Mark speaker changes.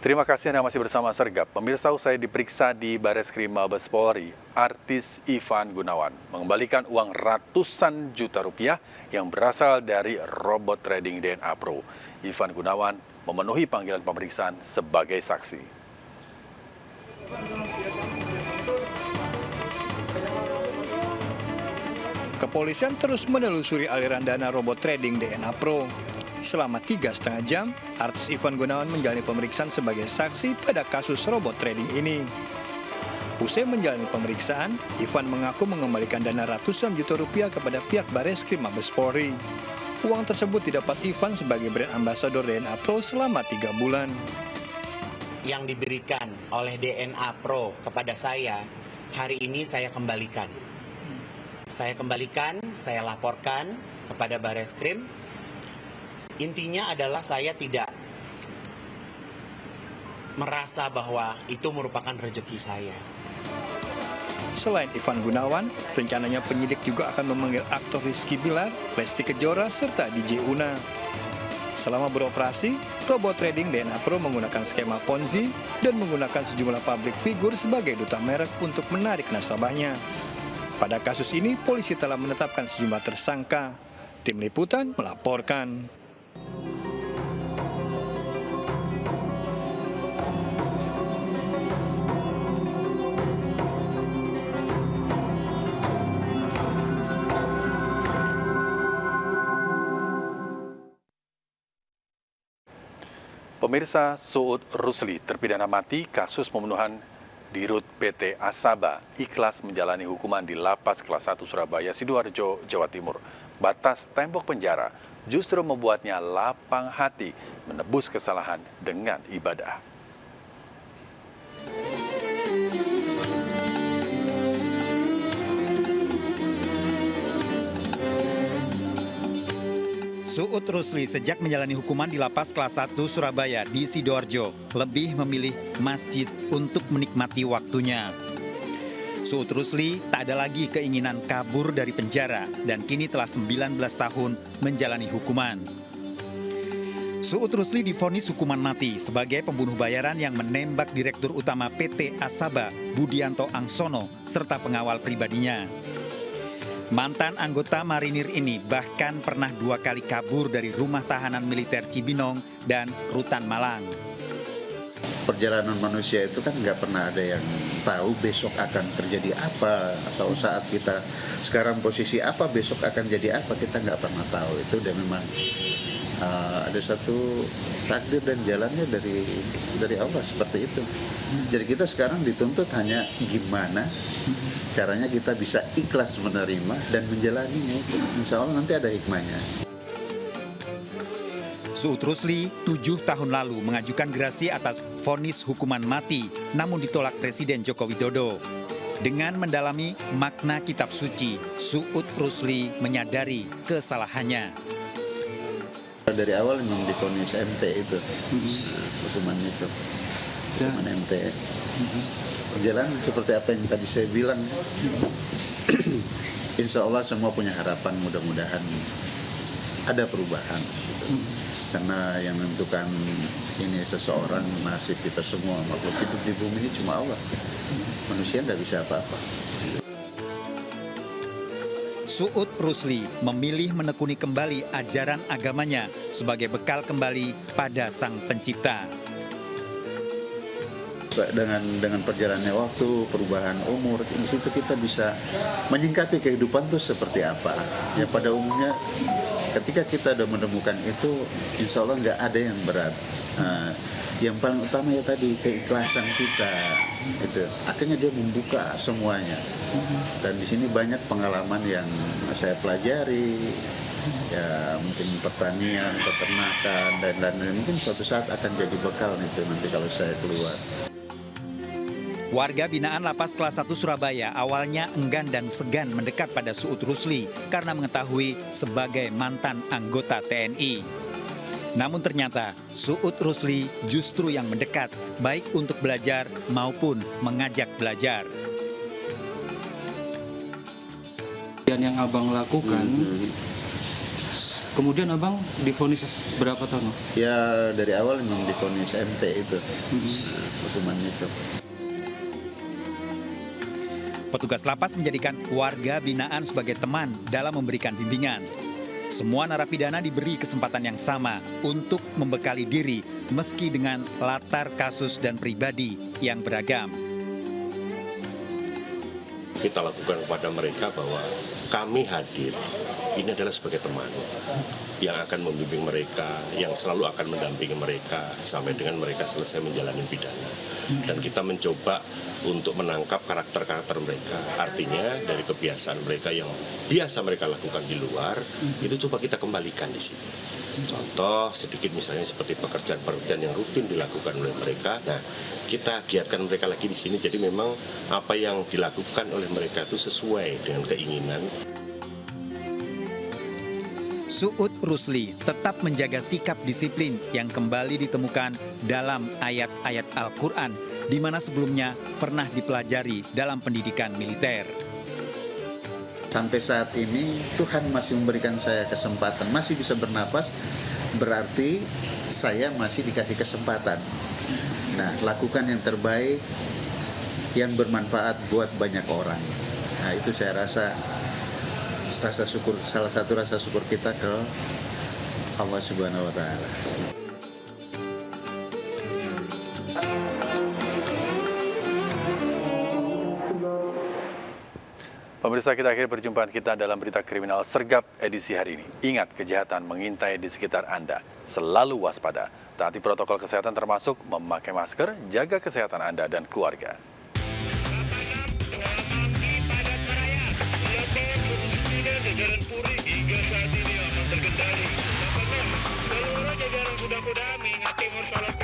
Speaker 1: Terima kasih Anda masih bersama Sergap. Pemirsa, usai diperiksa di Bareskrim Mabes Polri, artis Ivan Gunawan mengembalikan uang ratusan juta rupiah yang berasal dari robot trading DNA Pro. Ivan Gunawan memenuhi panggilan pemeriksaan sebagai saksi.
Speaker 2: Kepolisian terus menelusuri aliran dana robot trading DNA Pro. Selama 3,5 jam, artis Ivan Gunawan menjalani pemeriksaan sebagai saksi pada kasus robot trading ini. Usai menjalani pemeriksaan, Ivan mengaku mengembalikan dana ratusan juta rupiah kepada pihak Bareskrim Mabes Polri. Uang tersebut didapat Ivan sebagai brand ambassador DNA Pro selama 3 bulan.
Speaker 3: Yang diberikan oleh DNA Pro kepada saya, hari ini saya kembalikan. Saya laporkan kepada Bareskrim. Intinya adalah saya tidak merasa bahwa itu merupakan rezeki saya.
Speaker 2: Selain Ivan Gunawan, rencananya penyidik juga akan memanggil aktor Rizky Bilar, Lesti Kejora, serta DJ Una. Selama beroperasi, robot trading DNA Pro menggunakan skema Ponzi dan menggunakan sejumlah public figure sebagai duta merek untuk menarik nasabahnya. Pada kasus ini, polisi telah menetapkan sejumlah tersangka. Tim Liputan melaporkan.
Speaker 1: Pemirsa, Suud Rusli terpidana mati kasus pembunuhan Dirut PT Asaba ikhlas menjalani hukuman di Lapas Kelas 1 Surabaya, Sidoarjo, Jawa Timur. Batas tembok penjara justru membuatnya lapang hati menebus kesalahan dengan ibadah.
Speaker 4: Suud Rusli sejak menjalani hukuman di Lapas Kelas 1 Surabaya di Sidoarjo lebih memilih masjid untuk menikmati waktunya. Suud Rusli tak ada lagi keinginan kabur dari penjara dan kini telah 19 tahun menjalani hukuman. Suud Rusli divonis hukuman mati sebagai pembunuh bayaran yang menembak Direktur Utama PT Asaba Budianto Angsono serta pengawal pribadinya. Mantan anggota marinir ini bahkan pernah 2 kali kabur dari rumah tahanan militer Cibinong dan Rutan Malang.
Speaker 5: Perjalanan manusia itu kan nggak pernah ada yang tahu besok akan terjadi apa, atau saat kita sekarang posisi apa, besok akan jadi apa, kita nggak pernah tahu. Itu udah memang ada satu takdir dan jalannya dari Allah seperti itu. Jadi kita sekarang dituntut hanya gimana caranya kita bisa ikhlas menerima dan menjalaninya. Insya Allah nanti ada hikmahnya.
Speaker 4: Suud Rusli 7 tahun lalu mengajukan gerasi atas vonis hukuman mati, namun ditolak Presiden Joko Widodo. Dengan mendalami makna kitab suci, Suud Rusli menyadari kesalahannya.
Speaker 5: Dari awal memang divonis MT itu, hukuman itu, hukuman MT. Perjalanan seperti apa yang tadi saya bilang, insya Allah semua punya harapan, mudah-mudahan ada perubahan. Karena yang menentukan ini seseorang, nasib kita semua, makhluk hidup di bumi ini cuma Allah. Manusia nggak bisa apa-apa.
Speaker 4: Suud Rusli memilih menekuni kembali ajaran agamanya sebagai bekal kembali pada Sang Pencipta.
Speaker 5: Dengan perjalanannya waktu, perubahan umur, di situ kita bisa menyingkapi kehidupan itu seperti apa. Ya pada umumnya ketika kita sudah menemukan itu, insya Allah nggak ada yang berat. Yang paling utama ya tadi keikhlasan kita, itu akhirnya dia membuka semuanya. Dan di sini banyak pengalaman yang saya pelajari, ya mungkin pertanian, peternakan, dan mungkin suatu saat akan jadi bekal itu nanti kalau saya keluar.
Speaker 4: Warga binaan Lapas Kelas 1 Surabaya awalnya enggan dan segan mendekat pada Suud Rusli karena mengetahui sebagai mantan anggota TNI. Namun ternyata Suud Rusli justru yang mendekat, baik untuk belajar maupun mengajak belajar.
Speaker 6: Yang abang lakukan, Kemudian abang divonis berapa tahun?
Speaker 5: Ya dari awal memang divonis MT itu, hukuman itu.
Speaker 4: Petugas lapas menjadikan warga binaan sebagai teman dalam memberikan bimbingan. Semua narapidana diberi kesempatan yang sama untuk membekali diri meski dengan latar kasus dan pribadi yang beragam.
Speaker 7: Kita lakukan kepada mereka bahwa kami hadir ini adalah sebagai teman yang akan membimbing mereka, yang selalu akan mendampingi mereka sampai dengan mereka selesai menjalani pidana. Dan kita mencoba untuk menangkap karakter-karakter mereka. Artinya dari kebiasaan mereka yang biasa mereka lakukan di luar, itu coba kita kembalikan di sini. Contoh sedikit misalnya seperti pekerjaan-pekerjaan yang rutin dilakukan oleh mereka. Nah, kita giatkan mereka lagi di sini. Jadi memang apa yang dilakukan oleh mereka itu sesuai dengan keinginan.
Speaker 4: Suud Rusli tetap menjaga sikap disiplin yang kembali ditemukan dalam ayat-ayat Al-Quran, di mana sebelumnya pernah dipelajari dalam pendidikan militer.
Speaker 5: Sampai saat ini Tuhan masih memberikan saya kesempatan, masih bisa bernapas, berarti saya masih dikasih kesempatan. Nah, lakukan yang terbaik, yang bermanfaat buat banyak orang. Nah, itu saya rasa syukur, salah satu rasa syukur kita ke Allah Subhanahu wa Ta'ala.
Speaker 1: Pemirsa, kita akhiri perjumpaan kita dalam berita kriminal Sergap edisi hari ini. Ingat, kejahatan mengintai di sekitar Anda. Selalu waspada. Taati protokol kesehatan termasuk memakai masker, jaga kesehatan Anda dan keluarga.
Speaker 8: Jajaran Puri hingga saat ini aman terkendali. Seluruh jajaran kuda-kuda mengingat timur salah